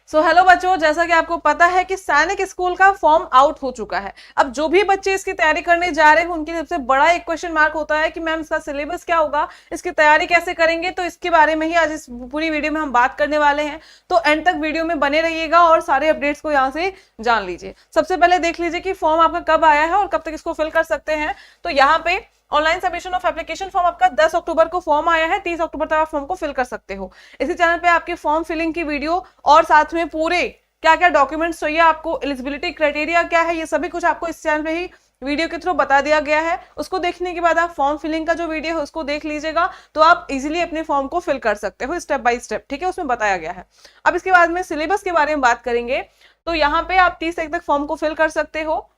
So hello बच्चों, जैसा कि आपको पता है कि सैनिक स्कूल का फॉर्म आउट हो चुका है। अब जो भी बच्चे इसकी तैयारी करने जा रहे हैं उनके लिए सबसे बड़ा एक क्वेश्चन मार्क होता है कि मैम इसका सिलेबस क्या होगा, इसकी तैयारी कैसे करेंगे। तो इसके बारे में ही आज इस पूरी वीडियो में हम बात करने वाले हैं। तो एंड तक वीडियो में बने रहिएगा और सारे अपडेट्स को यहाँ से जान लीजिए। सबसे पहले देख लीजिए कि फॉर्म आपका कब आया है और कब तक इसको फिल कर सकते हैं। तो यहाँ पे online submission of application form आपका 10 अक्टूबर को फॉर्म आया है, 30 अक्टूबर तक आप फॉर्म को फिल कर सकते हो। इसी चैनल पे आपकी फॉर्म फिलिंग की वीडियो और साथ में पूरे क्या क्या डॉक्यूमेंट्स चाहिए, आपको एलिजिबिलिटी क्राइटेरिया क्या है, ये सभी कुछ आपको इस चैनल पे ही वीडियो के थ्रू बता दिया गया है। उसको देखने के बाद आप फॉर्म फिलिंग का जो वीडियो है उसको देख लीजिएगा, तो आप इजीली अपने फॉर्म को फिल कर सकते हो स्टेप बाय स्टेप। ठीक है, उसमें बताया गया है। अब इसके बाद में सिलेबस के बारे में बात करेंगे। तो यहाँ पे आप 30 तारीख तक फॉर्म को फिल कर सकते हो।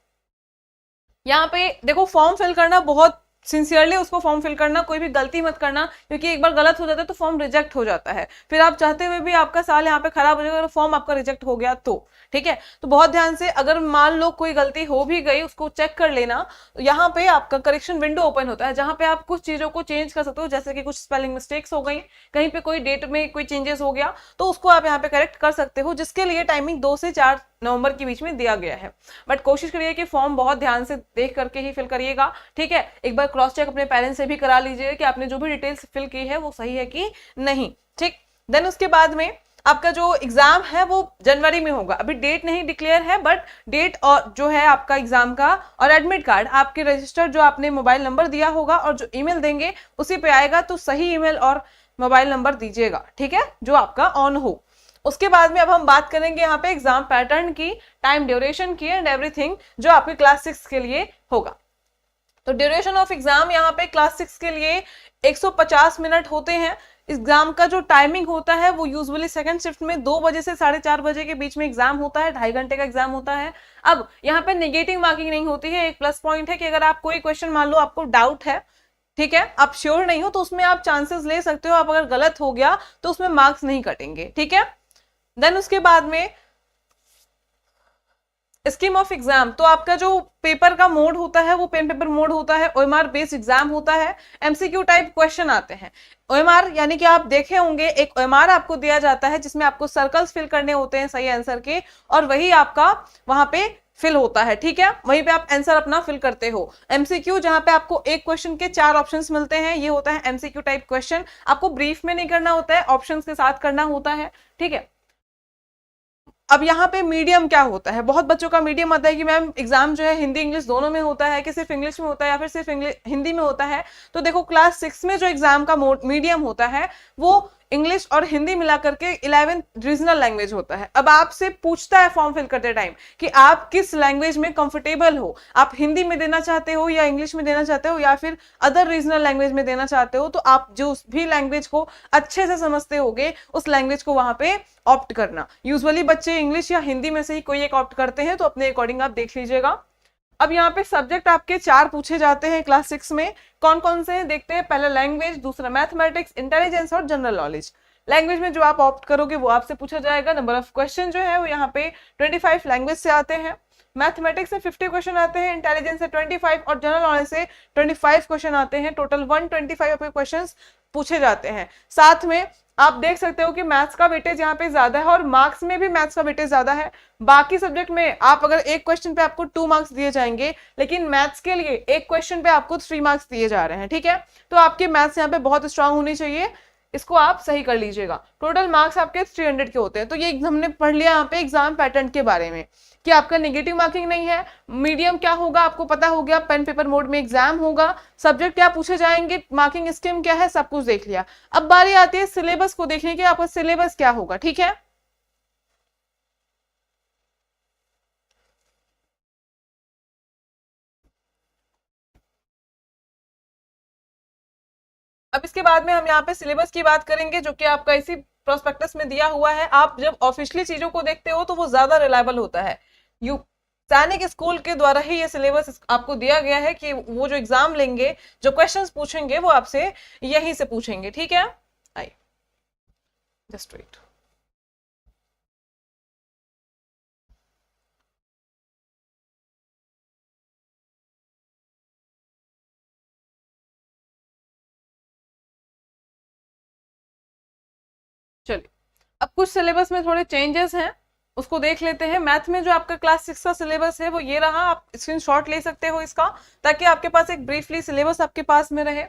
यहाँ पे देखो, फॉर्म फिल करना बहुत सिंसियरली उसको फॉर्म फिल करना, कोई भी गलती मत करना, क्योंकि एक बार गलत हो जाता है तो फॉर्म रिजेक्ट हो जाता है। फिर आप चाहते हुए भी आपका साल यहाँ पे खराब हो जाएगा अगर फॉर्म आपका रिजेक्ट हो गया तो। ठीक है, तो बहुत ध्यान से, अगर मान लो कोई गलती हो भी गई उसको चेक कर लेना। तो यहाँ पे आपका करेक्शन विंडो ओपन होता है जहां पे आप कुछ चीजों को चेंज कर सकते हो, जैसे कि कुछ स्पेलिंग मिस्टेक्स हो गई, कहीं पे कोई डेट में कोई चेंजेस हो गया तो उसको आप यहाँ पे करेक्ट कर सकते हो, जिसके लिए टाइमिंग 2 से 4 नवंबर के बीच में दिया गया है। बट कोशिश करिए कि फॉर्म बहुत ध्यान से देख करके ही फिल करिएगा। ठीक है, एक बार क्रॉस चेक अपने पेरेंट्स से भी करा लीजिए कि आपने जो भी डिटेल्स फिल की है वो सही है कि नहीं। ठीक, देन उसके बाद में आपका जो एग्जाम है वो जनवरी में होगा। अभी डेट नहीं डिक्लेयर है, बट डेट और जो है आपका एग्जाम का और एडमिट कार्ड आपके रजिस्टर जो आपने मोबाइल नंबर दिया होगा और जो ईमेल देंगे उसी पे आएगा, तो सही ईमेल और मोबाइल नंबर दीजिएगा। ठीक है, जो आपका ऑन हो। उसके बाद में अब हम बात करेंगे यहाँ पे एग्जाम पैटर्न की, टाइम ड्यूरेशन की एंड एवरीथिंग, जो आपके क्लास 6 के लिए होगा। तो ड्यूरेशन ऑफ एग्जाम यहाँ पे क्लास 6 के लिए 150 मिनट होते हैं। एग्जाम का जो टाइमिंग होता है वो यूजुअली सेकंड शिफ्ट में 2 बजे से 4:30 बजे के बीच में एग्जाम होता है, 2.5 घंटे का एग्जाम होता है। अब यहाँ पे नेगेटिव मार्किंग नहीं होती है। एक प्लस पॉइंट है कि अगर आप कोई क्वेश्चन मान लो आपको डाउट है, ठीक है, आप श्योर नहीं हो, तो उसमें आप चांसेस ले सकते हो। आप अगर गलत हो गया तो उसमें मार्क्स नहीं कटेंगे। ठीक है, देन उसके बाद में स्कीम ऑफ एग्जाम, तो आपका जो पेपर का मोड होता है वो पेन पेपर मोड होता है, ओएमआर बेस्ड एग्जाम होता है, एमसीक्यू टाइप क्वेश्चन आते हैं। ओएमआर यानी कि आप देखे होंगे एक ओएमआर आपको दिया जाता है जिसमें आपको सर्कल्स फिल करने होते हैं सही आंसर के, और वही आपका वहां पे फिल होता है। ठीक है, वहीं पे आप आंसर अपना फिल करते हो। एमसीक्यू जहां पे आपको एक क्वेश्चन के 4 ऑप्शंस मिलते हैं, ये होता है एमसीक्यू टाइप क्वेश्चन। आपको ब्रीफ में नहीं करना होता है, ऑप्शंस के साथ करना होता है। ठीक है, अब यहाँ पे मीडियम क्या होता है, बहुत बच्चों का मीडियम आता है कि मैम एग्जाम जो है हिंदी इंग्लिश दोनों में होता है कि सिर्फ इंग्लिश में होता है या फिर सिर्फ हिंदी में होता है। तो देखो, क्लास 6 में जो एग्जाम का मीडियम होता है वो इंग्लिश और हिंदी मिलाकर के 11 रीजनल लैंग्वेज होता है। अब आपसे पूछता है फॉर्म फिल करते टाइम कि आप किस लैंग्वेज में कंफर्टेबल हो, आप हिंदी में देना चाहते हो या इंग्लिश में देना चाहते हो या फिर अदर रीजनल लैंग्वेज में देना चाहते हो। तो आप जो भी लैंग्वेज को अच्छे से समझते होगे उस लैंग्वेज को वहां पे ऑप्ट करना। यूजुअली बच्चे इंग्लिश या हिंदी में से ही कोई एक ऑप्ट करते हैं, तो अपने अकॉर्डिंग आप देख लीजिएगा। अब यहाँ पे सब्जेक्ट आपके 4 पूछे जाते हैं क्लास 6 में। कौन कौन से हैं देखते हैं। पहला लैंग्वेज, दूसरा मैथमेटिक्स, इंटेलिजेंस और जनरल नॉलेज। लैंग्वेज में जो आप ऑप्ट करोगे वो आपसे पूछा जाएगा। नंबर ऑफ क्वेश्चन जो है वो यहाँ पे 25 लैंग्वेज से आते हैं। मैथमेटिक्स से 50 क्वेश्चन आते हैं, इंटेलिजेंस से 25 और जनरल नॉलेज से 25 क्वेश्चन आते हैं। टोटल 125 आपके क्वेश्चन पूछे जाते हैं। साथ में आप देख सकते हो कि मैथ्स का वेटेज यहाँ पे ज्यादा है और मार्क्स में भी मैथ्स का वेटेज ज्यादा है। बाकी सब्जेक्ट में आप अगर एक क्वेश्चन पे आपको 2 मार्क्स दिए जाएंगे, लेकिन मैथ्स के लिए एक क्वेश्चन पे आपको 3 मार्क्स दिए जा रहे हैं। ठीक है, तो आपकी मैथ्स यहाँ पे बहुत स्ट्रांग होनी चाहिए, इसको आप सही कर लीजिएगा। टोटल मार्क्स आपके 300 के होते हैं। तो ये हमने पढ़ लिया यहाँ पे एग्जाम पैटर्न के बारे में कि आपका नेगेटिव मार्किंग नहीं है। मीडियम क्या होगा आपको पता हो गया, पेन पेपर मोड में एग्जाम होगा। सब्जेक्ट क्या पूछे जाएंगे, मार्किंग स्कीम क्या है, सब कुछ देख लिया। अब बारी आती है सिलेबस को देखने की, आपका सिलेबस क्या होगा। ठीक है, अब इसके बाद में हम यहाँ पे सिलेबस की बात करेंगे, जो कि आपका इसी प्रोस्पेक्टस में दिया हुआ है। आप जब ऑफिशियली चीजों को देखते हो तो वो ज्यादा रिलायबल होता है। यू सैनिक स्कूल के द्वारा ही ये सिलेबस आपको दिया गया है कि वो जो एग्जाम लेंगे, जो क्वेश्चंस पूछेंगे वो आपसे यहीं से पूछेंगे। ठीक है, आई जस्ट वेट। चलिए, अब कुछ सिलेबस में थोड़े चेंजेस हैं। उसको देख लेते हैं। मैथ में जो आपका क्लास 6 का सिलेबस है वो ये रहा, आप स्क्रीनशॉट ले सकते हो इसका, ताकि आपके पास एक ब्रीफली सिलेबस आपके पास में रहे।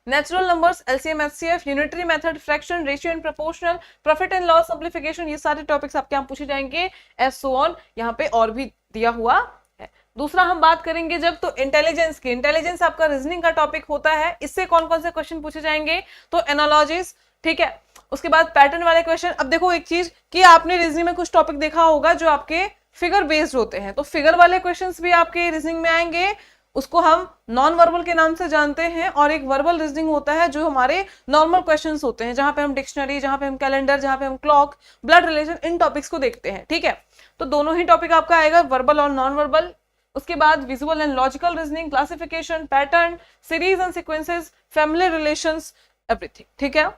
Natural numbers, LCM HCF, unitary method, fraction, ratio and proportional, profit and loss, simplification, ये सारे टॉपिक्स आपके यहाँ पूछे जाएंगे एज सो ऑन, यहाँ पे और भी दिया हुआ है। दूसरा हम बात करेंगे जब तो इंटेलिजेंस की। इंटेलिजेंस आपका रीजनिंग का टॉपिक होता है, इससे कौन कौन से क्वेश्चन पूछे जाएंगे, तो एनालॉजीज, ठीक है। उसके बाद पैटर्न वाले क्वेश्चन। अब देखो एक चीज कि आपने रीजनिंग में कुछ टॉपिक देखा होगा जो आपके फिगर बेस्ड होते हैं, तो फिगर वाले क्वेश्चंस भी आपके रीजनिंग में आएंगे, उसको हम नॉन वर्बल के नाम से जानते हैं। और एक वर्बल रीजनिंग होता है जो हमारे नॉर्मल क्वेश्चंस होते हैं, जहां पे हम डिक्शनरी, जहां पे हम कैलेंडर, जहां पे हम क्लॉक, ब्लड रिलेशन, इन टॉपिक्स को देखते हैं, ठीक है। तो दोनों ही टॉपिक आपका आएगा, वर्बल और नॉन वर्बल। उसके बाद visual and logical reasoning, classification, pattern, series and sequences, family relations, everything, ठीक है।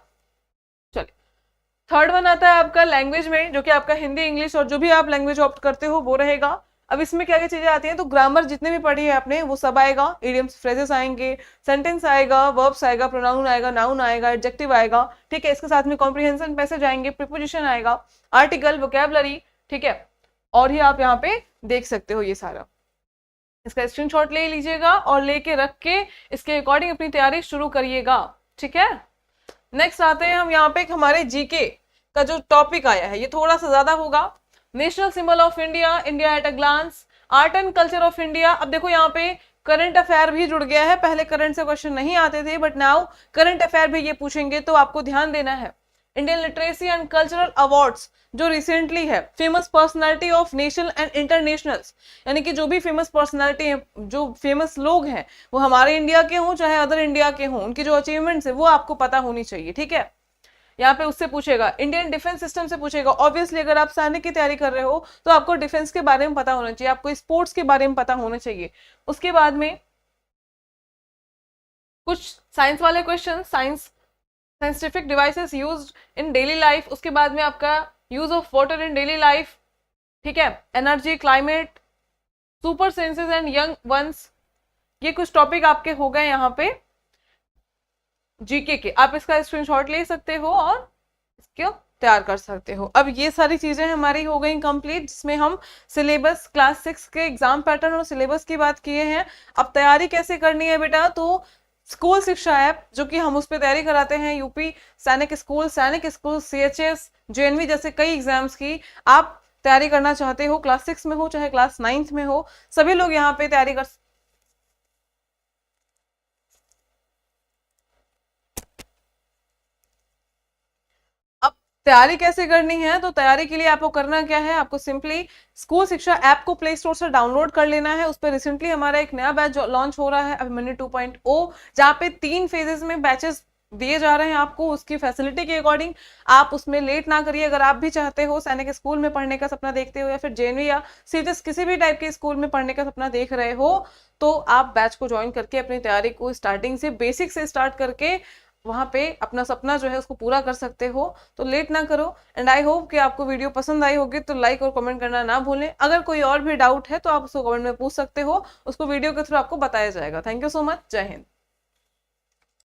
चलिए थर्ड वन आता है आपका लैंग्वेज में, जो कि आपका हिंदी, इंग्लिश और जो भी आप लैंग्वेज ऑप्ट करते हो वो रहेगा। अब इसमें क्या क्या चीजें आती हैं, तो ग्रामर जितने भी पढ़ी है आपने वो सब आएगा, इडियम्स, फ्रेजेस आएंगे, सेंटेंस आएगा, वर्ब्स आएगा, प्रोनाउन आएगा, नाउन आएगा, एडजेक्टिव आएगा, ठीक है। इसके साथ में कॉम्प्रिहेंशन पैसेज आएंगे, प्रीपोजिशन आएगा, आर्टिकल, वोकैबुलरी, ठीक है। और ही आप यहाँ पे देख सकते हो ये सारा। इसका स्क्रीनशॉट ले लीजिएगा और लेके रख के इसके अकॉर्डिंग अपनी तैयारी शुरू करिएगा, ठीक है। नेक्स्ट आते हैं हम यहाँ पे हमारे जीके का जो टॉपिक आया है, ये थोड़ा सा ज्यादा होगा। National symbol of India, India at a glance, art and culture of India. अब देखो यहाँ पे करंट अफेयर भी जुड़ गया है, पहले करंट से क्वेश्चन नहीं आते थे, बट नाउ करंट अफेयर भी ये पूछेंगे, तो आपको ध्यान देना है। Indian literacy and cultural awards जो रिसेंटली है, famous personality of national and international, यानी कि जो भी फेमस पर्सनालिटी है, जो फेमस लोग हैं, वो हमारे इंडिया के हों चाहे अदर इंडिया के हों, उनकी जो अचीवमेंट्स है वो आपको पता होनी चाहिए, ठीक है। यहाँ पे उससे पूछेगा, इंडियन डिफेंस सिस्टम से पूछेगा। ऑब्वियसली अगर आप सैनिक की तैयारी कर रहे हो तो आपको डिफेंस के बारे में पता होना चाहिए, आपको स्पोर्ट्स के बारे में पता होना चाहिए। उसके बाद में कुछ साइंस वाले question, scientific devices used in daily life. उसके बाद में आपका use of water in daily life, ठीक है, energy, climate, super senses and young ones, ये कुछ टॉपिक आपके हो गए यहाँ पे जीके के। आप इसका स्क्रीनशॉट ले सकते हो और इसको तैयार कर सकते हो। अब ये सारी चीजें हमारी हो गई कंप्लीट, जिसमें हम सिलेबस, क्लास 6 के एग्जाम पैटर्न और सिलेबस की बात किए हैं। अब तैयारी कैसे करनी है बेटा, तो स्कूल शिक्षा ऐप जो कि हम उस पर तैयारी कराते हैं, यूपी सैनिक स्कूल, सीएचएस, जेएनवी जैसे कई एग्जाम्स की आप तैयारी करना चाहते हो, क्लास 6 में हो चाहे क्लास 9 में हो, सभी लोग यहाँ पे तैयारी कर। अब तैयारी कैसे करनी है, तो तैयारी के लिए आपको करना क्या है, आपको सिंपली स्कूल शिक्षा ऐप को प्ले स्टोर से डाउनलोड कर लेना है। उस पर रिसेंटली हमारा एक नया बैच लॉन्च हो रहा है अभिमन्यु 2.0, जहाँ पे 3 फेजेस में बैचेस दिए जा रहे हैं आपको, उसकी फैसिलिटी के अकॉर्डिंग आप उसमें लेट ना करिए। अगर आप भी चाहते हो सैनिक स्कूल में पढ़ने का सपना देखते हो, या फिर जेएनवी या सीएचएस किसी भी टाइप के स्कूल में पढ़ने का सपना देख रहे हो, तो आप बैच को ज्वाइन करके अपनी तैयारी को स्टार्टिंग से, बेसिक से स्टार्ट करके वहां पे अपना सपना जो है उसको पूरा कर सकते हो। तो लेट ना करो। एंड आई होप कि आपको वीडियो पसंद आई होगी, तो लाइक और कमेंट करना ना भूलें। अगर कोई और भी डाउट है तो आप उसको कमेंट में पूछ सकते हो, उसको वीडियो के थ्रू आपको बताया जाएगा। थैंक यू सो मच, जय हिंद।